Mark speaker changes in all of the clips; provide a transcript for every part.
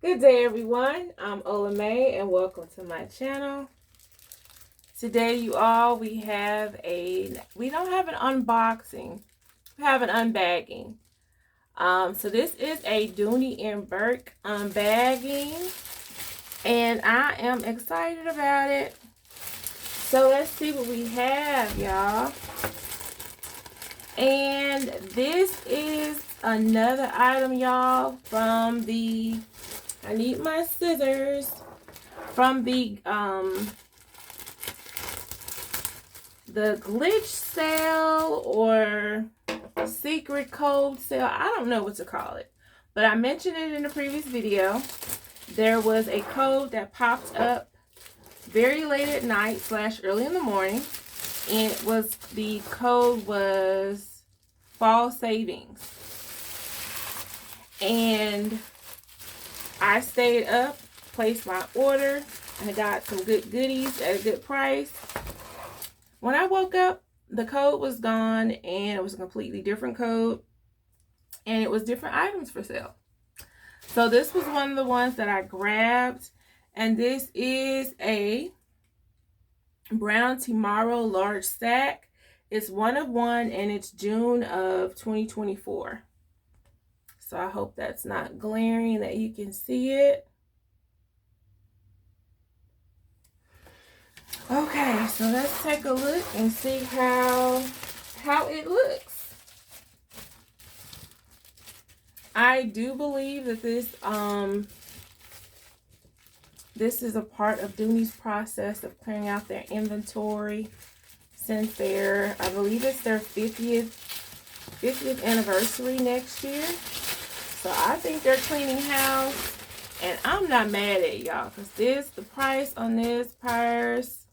Speaker 1: Good day, everyone. I'm OlaMaye, and welcome to my channel. Today, you all, we don't have an unboxing, we have an unbagging. So this is a Dooney and Bourke unbagging, and I am excited about it. So let's see what we have, y'all. And this is another item, y'all, from the I need my scissors from the glitch sale or secret code sale. I don't know what to call it, but I mentioned it in the previous video. There was a code that popped up very late at night / early in the morning, and the code was fall savings. And I stayed up, placed my order, and I got some good goodies at a good price. When I woke up, the code was gone, and it was a completely different code, and it was different items for sale. So this was one of the ones that I grabbed, and this is a brown tomorrow large sack. It's 1 of 1, and it's June of 2024. So I hope that's not glaring, that you can see it. Okay, so let's take a look and see how it looks. I do believe that this is a part of Dooney's process of clearing out their inventory since I believe it's their 50th anniversary next year. So I think they're cleaning house, and I'm not mad at y'all, because the price on this purse,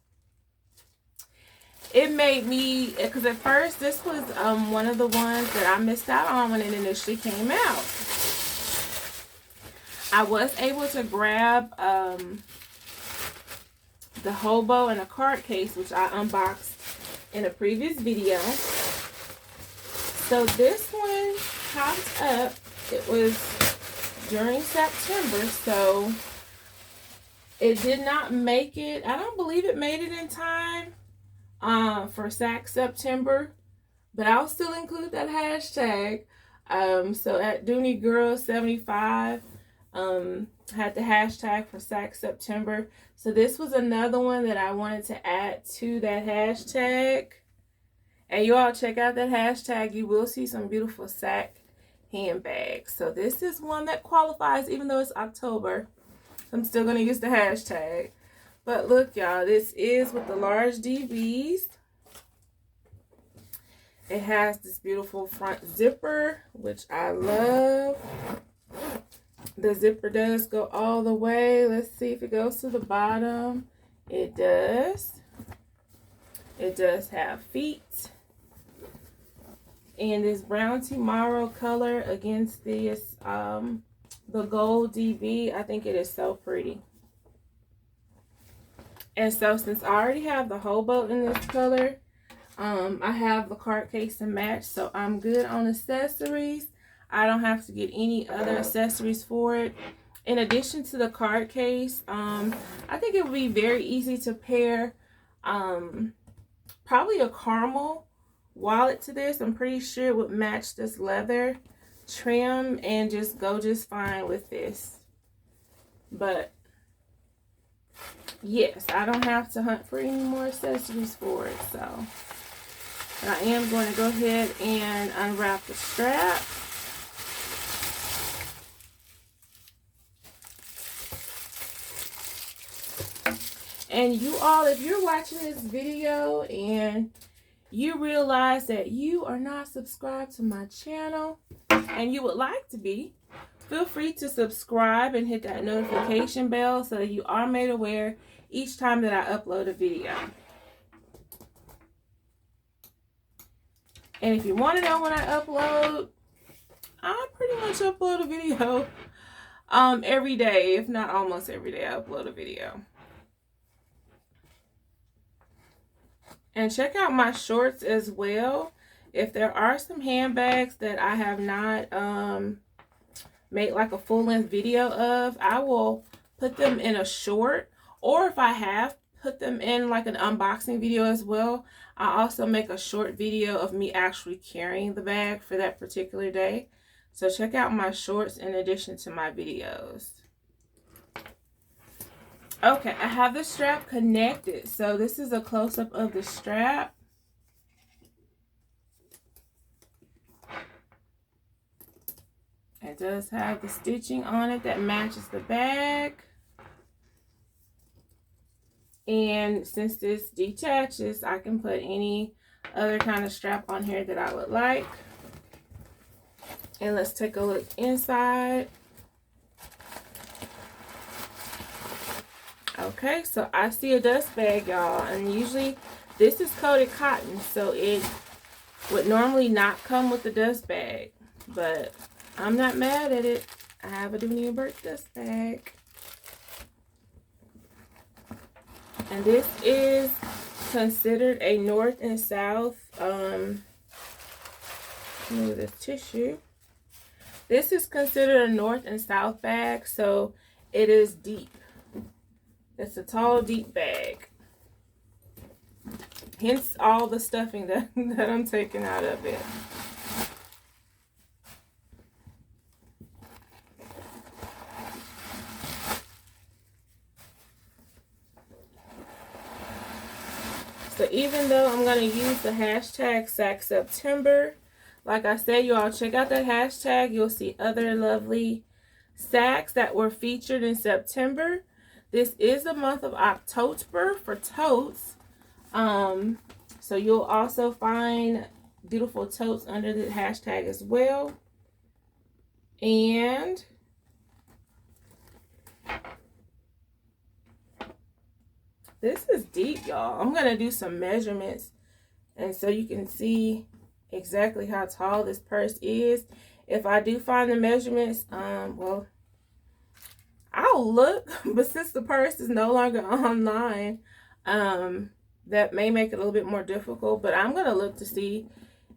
Speaker 1: it made me, because at first this was one of the ones that I missed out on when it initially came out. I was able to grab the hobo and a card case, which I unboxed in a previous video. So this one popped up. It was during September, so it did not make it. I don't believe it made it in time for SAC September, but I'll still include that hashtag. So at Dooney Girl 75 had the hashtag for SAC September. So this was another one that I wanted to add to that hashtag. And you all check out that hashtag. You will see some beautiful SAC handbags. So this is one that qualifies, even though it's October. I'm still going to use the hashtag. But look, y'all, this is with the large DVs. It has this beautiful front zipper, which I love. The zipper does go all the way. Let's see if it goes to the bottom. It does. It does have feet. And this brown tomorrow color against this the gold DV, I think it is so pretty. And so since I already have the hobo in this color, I have the card case to match, so I'm good on accessories. I don't have to get any other accessories for it. In addition to the card case, I think it would be very easy to pair probably a caramel wallet to this. I'm pretty sure it would match this leather trim and go just fine with this. But yes, I don't have to hunt for any more accessories for it. So I am going to go ahead and unwrap the strap. And you all, if you're watching this video and you realize that you are not subscribed to my channel and you would like to be, feel free to subscribe and hit that notification bell so that you are made aware each time that I upload a video. And if you want to know when I upload, I pretty much upload a video every day, if not almost every day. I upload a video. And check out my shorts as well. If there are some handbags that I have not make like a full-length video of, I will put them in a short, or if I have put them in like an unboxing video as well, I also make a short video of me actually carrying the bag for that particular day. So check out my shorts in addition to my videos. Okay, I have the strap connected. So this is a close-up of the strap. It does have the stitching on it that matches the bag. And since this detaches, I can put any other kind of strap on here that I would like. And let's take a look inside. Okay, so I see a dust bag, y'all. And usually this is coated cotton, so it would normally not come with the dust bag. But I'm not mad at it. I have a Dooney and Bourke dust bag. And this is considered a north and south, move this tissue. This is considered a north and south bag, so it is deep. It's a tall, deep bag. Hence all the stuffing that I'm taking out of it. So even though I'm going to use the hashtag SackSeptember, like I said, you all check out that hashtag. You'll see other lovely sacks that were featured in September. This is the month of October for totes. So you'll also find beautiful totes under the hashtag as well. And this is deep, y'all. I'm going to do some measurements, and so you can see exactly how tall this purse is. If I do find the measurements, well, I'll look, but since the purse is no longer online, that may make it a little bit more difficult, but I'm going to look to see,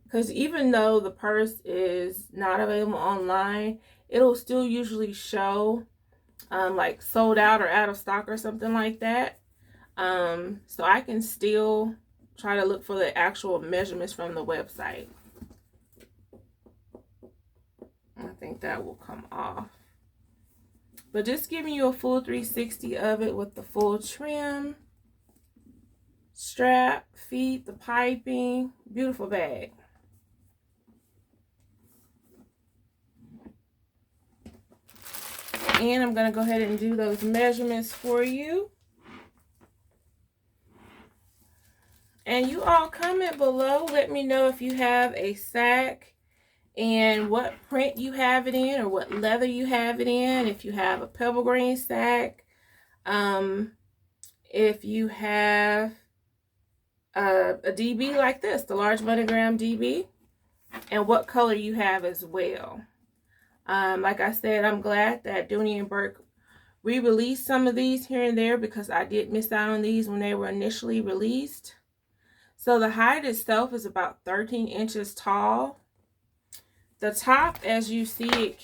Speaker 1: because even though the purse is not available online, it'll still usually show like sold out or out of stock or something like that. So I can still try to look for the actual measurements from the website. I think that will come off. But just giving you a full 360 of it with the full trim, strap, feet, the piping. Beautiful bag. And I'm going to go ahead and do those measurements for you. And you all comment below. Let me know if you have a sack and what print you have it in, or what leather you have it in. If you have a pebble grain sack, if you have a DB like this, the large monogram DB, and what color you have as well. Like I said, I'm glad that Dooney and Bourke re-released some of these here and there, because I did miss out on these when they were initially released. So the height itself is about 13 inches tall. The top, as you see,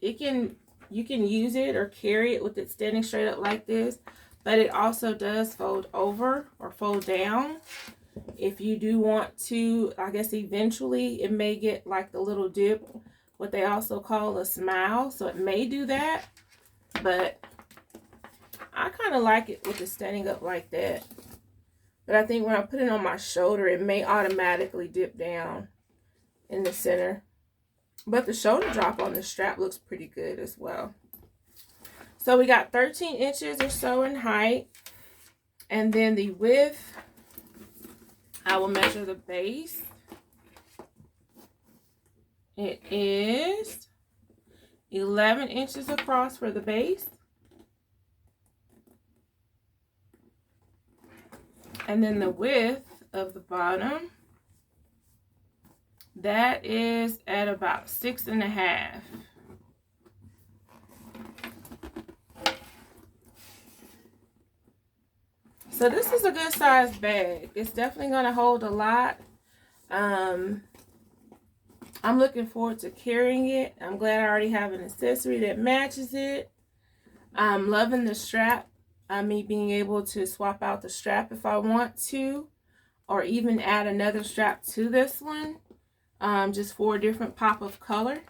Speaker 1: you can use it or carry it with it standing straight up like this, but it also does fold over or fold down. If you do want to, I guess eventually it may get like the little dip, what they also call a smile, so it may do that, but I kind of like it with it standing up like that. But I think when I put it on my shoulder, it may automatically dip down in the center. But the shoulder drop on the strap looks pretty good as well. So we got 13 inches or so in height. And then the width, I will measure the base. It is 11 inches across for the base. And then the width of the bottom, that is at about 6.5. So this is a good size bag. It's definitely going to hold a lot. I'm looking forward to carrying it. I'm glad I already have an accessory that matches it. I'm loving the strap. Me being able to swap out the strap if I want to, or even add another strap to this one, just for a different pop of color.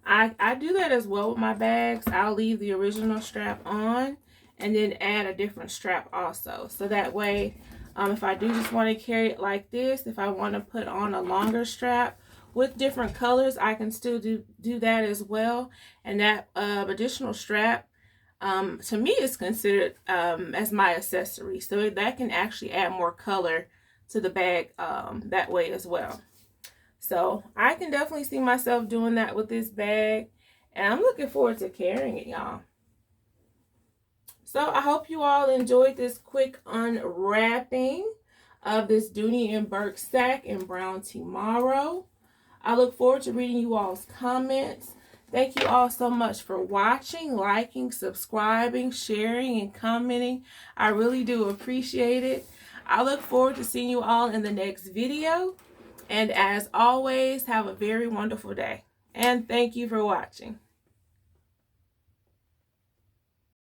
Speaker 1: I do that as well with my bags. I'll leave the original strap on and then add a different strap also. So that way, if I do just want to carry it like this, if I want to put on a longer strap with different colors, I can still do that as well. And that additional strap, to me, is considered as my accessory. So that can actually add more color to the bag that way as well. So I can definitely see myself doing that with this bag. And I'm looking forward to carrying it, y'all. So I hope you all enjoyed this quick unwrapping of this Dooney and Bourke sack in brown tomorrow. I look forward to reading you all's comments. Thank you all so much for watching, liking, subscribing, sharing, and commenting. I really do appreciate it. I look forward to seeing you all in the next video. And as always, have a very wonderful day. And thank you for watching.